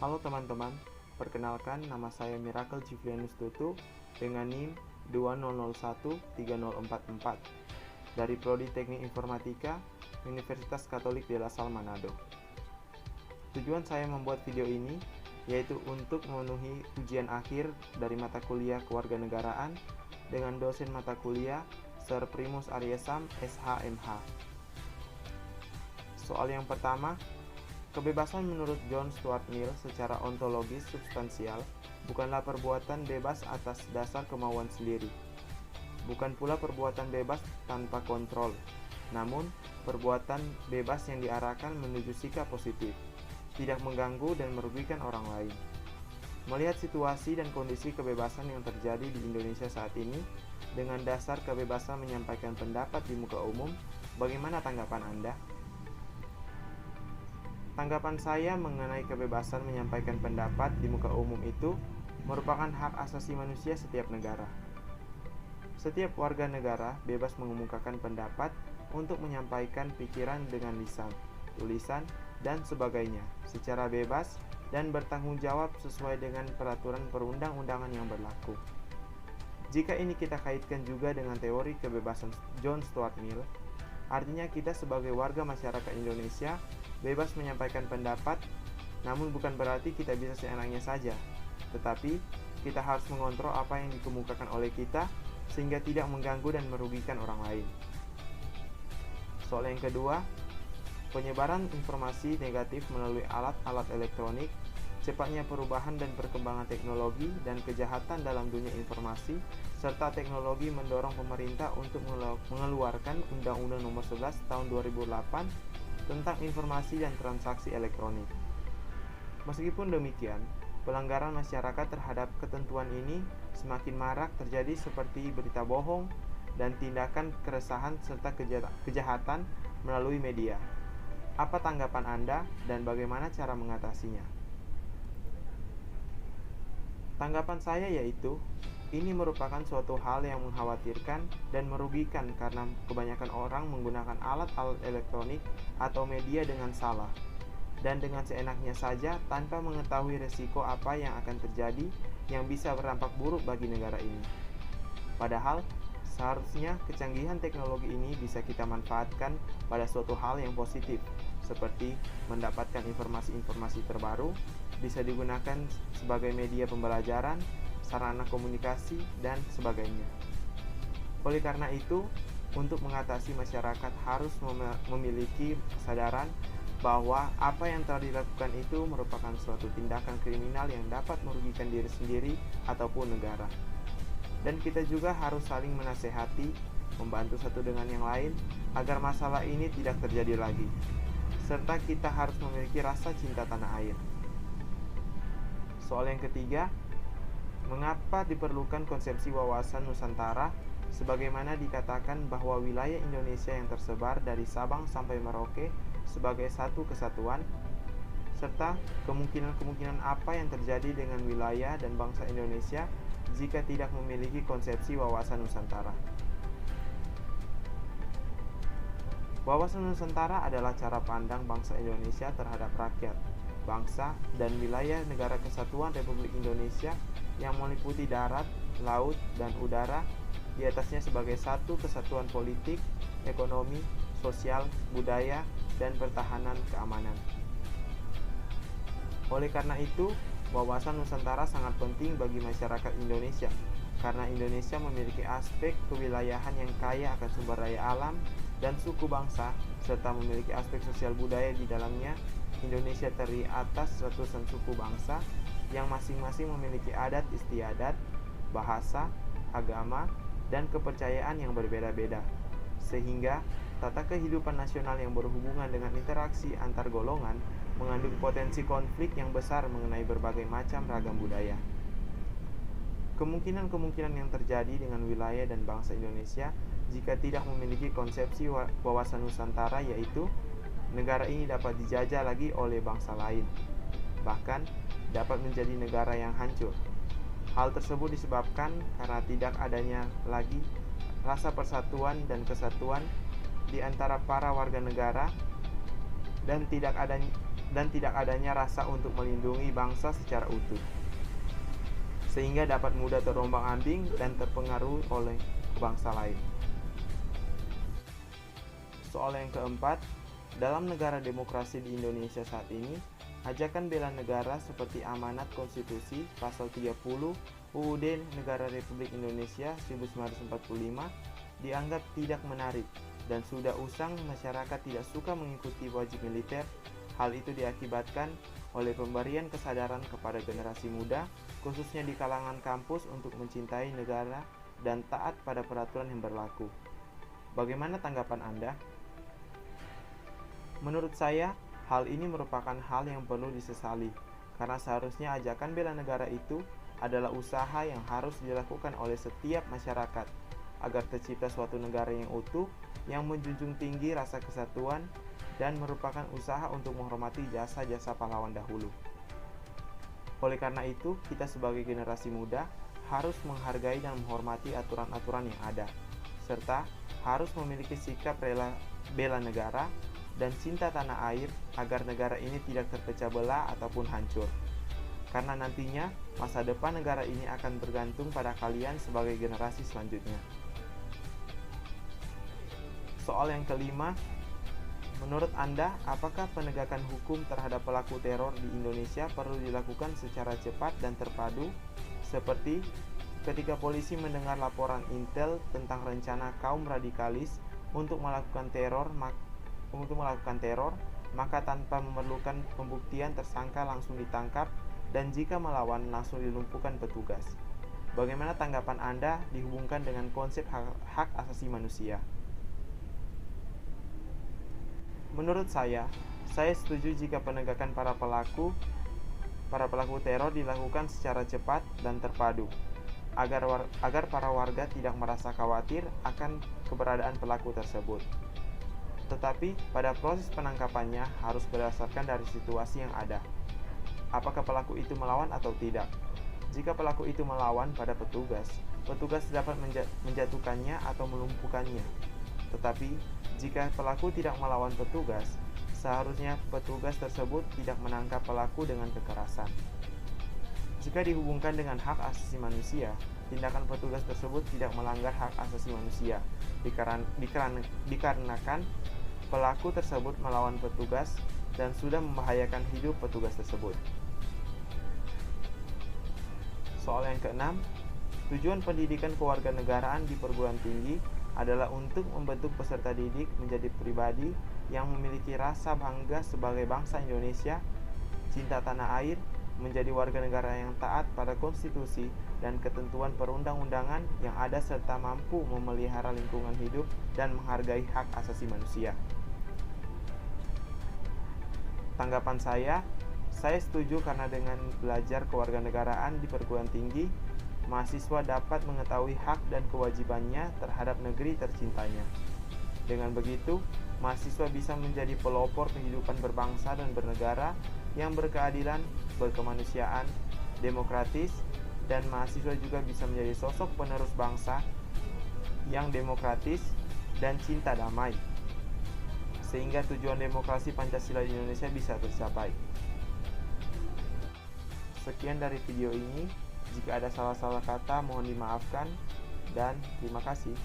Halo teman-teman, perkenalkan nama saya Miracle Jivlianus Tutu dengan NIM 20013044 dari Prodi Teknik Informatika Universitas Katolik de la Salle Manado. Tujuan saya membuat video ini yaitu untuk memenuhi ujian akhir dari mata kuliah Kewarganegaraan dengan dosen mata kuliah Sir Primus Aryasam SH.MH. Soal yang pertama, kebebasan menurut John Stuart Mill secara ontologis substansial bukanlah perbuatan bebas atas dasar kemauan sendiri. Bukan pula perbuatan bebas tanpa kontrol, namun perbuatan bebas yang diarahkan menuju sikap positif, tidak mengganggu dan merugikan orang lain. Melihat situasi dan kondisi kebebasan yang terjadi di Indonesia saat ini, dengan dasar kebebasan menyampaikan pendapat di muka umum, bagaimana tanggapan Anda? Tanggapan saya mengenai kebebasan menyampaikan pendapat di muka umum itu merupakan hak asasi manusia setiap negara. Setiap warga negara bebas mengemukakan pendapat untuk menyampaikan pikiran dengan lisan, tulisan, dan sebagainya secara bebas dan bertanggung jawab sesuai dengan peraturan perundang-undangan yang berlaku. Jika ini kita kaitkan juga dengan teori kebebasan John Stuart Mill, artinya kita sebagai warga masyarakat Indonesia bebas menyampaikan pendapat, namun bukan berarti kita bisa seenaknya saja, tetapi kita harus mengontrol apa yang dikemukakan oleh kita sehingga tidak mengganggu dan merugikan orang lain. Soal yang kedua, penyebaran informasi negatif melalui alat-alat elektronik, cepatnya perubahan dan perkembangan teknologi dan kejahatan dalam dunia informasi, serta teknologi mendorong pemerintah untuk mengeluarkan Undang-Undang Nomor 11 Tahun 2008 tentang informasi dan transaksi elektronik. Meskipun demikian, pelanggaran masyarakat terhadap ketentuan ini semakin marak terjadi seperti berita bohong dan tindakan keresahan serta kejahatan melalui media. Apa tanggapan Anda dan bagaimana cara mengatasinya? Tanggapan saya yaitu, ini merupakan suatu hal yang mengkhawatirkan dan merugikan karena kebanyakan orang menggunakan alat-alat elektronik atau media dengan salah dan dengan seenaknya saja tanpa mengetahui resiko apa yang akan terjadi yang bisa berdampak buruk bagi negara ini. Padahal, seharusnya kecanggihan teknologi ini bisa kita manfaatkan pada suatu hal yang positif, seperti mendapatkan informasi-informasi terbaru, bisa digunakan sebagai media pembelajaran, sarana komunikasi, dan sebagainya. Oleh karena itu, untuk mengatasi masyarakat harus memiliki kesadaran bahwa apa yang telah dilakukan itu merupakan suatu tindakan kriminal yang dapat merugikan diri sendiri ataupun negara. Dan kita juga harus saling menasehati, membantu satu dengan yang lain agar masalah ini tidak terjadi lagi. Serta kita harus memiliki rasa cinta tanah air. Soal yang ketiga, mengapa diperlukan konsepsi wawasan Nusantara sebagaimana dikatakan bahwa wilayah Indonesia yang tersebar dari Sabang sampai Merauke sebagai satu kesatuan, serta kemungkinan-kemungkinan apa yang terjadi dengan wilayah dan bangsa Indonesia jika tidak memiliki konsepsi wawasan Nusantara. Wawasan Nusantara adalah cara pandang bangsa Indonesia terhadap rakyat, bangsa, dan wilayah negara kesatuan Republik Indonesia yang meliputi darat, laut, dan udara, di atasnya sebagai satu kesatuan politik, ekonomi, sosial, budaya, dan pertahanan keamanan. Oleh karena itu, wawasan Nusantara sangat penting bagi masyarakat Indonesia, karena Indonesia memiliki aspek kewilayahan yang kaya akan sumber daya alam dan suku bangsa, serta memiliki aspek sosial budaya di dalamnya. Indonesia terdiri atas ratusan suku bangsa yang masing-masing memiliki adat istiadat, bahasa, agama, dan kepercayaan yang berbeda-beda, sehingga tata kehidupan nasional yang berhubungan dengan interaksi antar golongan mengandung potensi konflik yang besar mengenai berbagai macam ragam budaya. Kemungkinan-kemungkinan yang terjadi dengan wilayah dan bangsa Indonesia jika tidak memiliki konsepsi wawasan Nusantara yaitu negara ini dapat dijajah lagi oleh bangsa lain, bahkan dapat menjadi negara yang hancur. Hal tersebut disebabkan karena tidak adanya lagi rasa persatuan dan kesatuan di antara para warga negara dan tidak adanya dan tidak adanya rasa untuk melindungi bangsa secara utuh, sehingga dapat mudah terombang-ambing dan terpengaruh oleh bangsa lain. Soal yang keempat, dalam negara demokrasi di Indonesia saat ini, ajakan bela negara seperti amanat konstitusi pasal 30 UUD Negara Republik Indonesia 1945 dianggap tidak menarik dan sudah usang masyarakat tidak suka mengikuti wajib militer. Hal itu diakibatkan oleh pemberian kesadaran kepada generasi muda, khususnya di kalangan kampus untuk mencintai negara dan taat pada peraturan yang berlaku. Bagaimana tanggapan Anda? Menurut saya, hal ini merupakan hal yang perlu disesali, karena seharusnya ajakan bela negara itu adalah usaha yang harus dilakukan oleh setiap masyarakat, agar tercipta suatu negara yang utuh, yang menjunjung tinggi rasa kesatuan, dan merupakan usaha untuk menghormati jasa-jasa pahlawan dahulu. Oleh karena itu, kita sebagai generasi muda harus menghargai dan menghormati aturan-aturan yang ada, serta harus memiliki sikap rela bela negara dan cinta tanah air agar negara ini tidak terpecah belah ataupun hancur. Karena nantinya masa depan negara ini akan bergantung pada kalian sebagai generasi selanjutnya. Soal yang kelima, menurut Anda, apakah penegakan hukum terhadap pelaku teror di Indonesia perlu dilakukan secara cepat dan terpadu, seperti ketika polisi mendengar laporan intel tentang rencana kaum radikalis untuk melakukan teror, maka tanpa memerlukan pembuktian tersangka langsung ditangkap dan jika melawan langsung dilumpuhkan petugas. Bagaimana tanggapan Anda dihubungkan dengan konsep hak asasi manusia? Menurut saya setuju jika penegakan para pelaku teror dilakukan secara cepat dan terpadu, agar para warga tidak merasa khawatir akan keberadaan pelaku tersebut. Tetapi pada proses penangkapannya harus berdasarkan dari situasi yang ada. Apakah pelaku itu melawan atau tidak? Jika pelaku itu melawan pada petugas dapat menjatuhkannya atau melumpuhkannya. Tetapi jika pelaku tidak melawan petugas, seharusnya petugas tersebut tidak menangkap pelaku dengan kekerasan. Jika dihubungkan dengan hak asasi manusia, tindakan petugas tersebut tidak melanggar hak asasi manusia, dikarenakan pelaku tersebut melawan petugas dan sudah membahayakan hidup petugas tersebut. Soal yang keenam, tujuan pendidikan kewarganegaraan di perguruan tinggi adalah untuk membentuk peserta didik menjadi pribadi yang memiliki rasa bangga sebagai bangsa Indonesia, cinta tanah air, menjadi warga negara yang taat pada konstitusi dan ketentuan perundang-undangan yang ada serta mampu memelihara lingkungan hidup dan menghargai hak asasi manusia. Tanggapan saya setuju karena dengan belajar kewarganegaraan di perguruan tinggi, mahasiswa dapat mengetahui hak dan kewajibannya terhadap negeri tercintanya. Dengan begitu, mahasiswa bisa menjadi pelopor kehidupan berbangsa dan bernegara yang berkeadilan, berkemanusiaan, demokratis, dan mahasiswa juga bisa menjadi sosok penerus bangsa yang demokratis dan cinta damai, sehingga tujuan demokrasi Pancasila di Indonesia bisa tercapai. Sekian dari video ini. Jika ada salah-salah kata, mohon dimaafkan, dan terima kasih.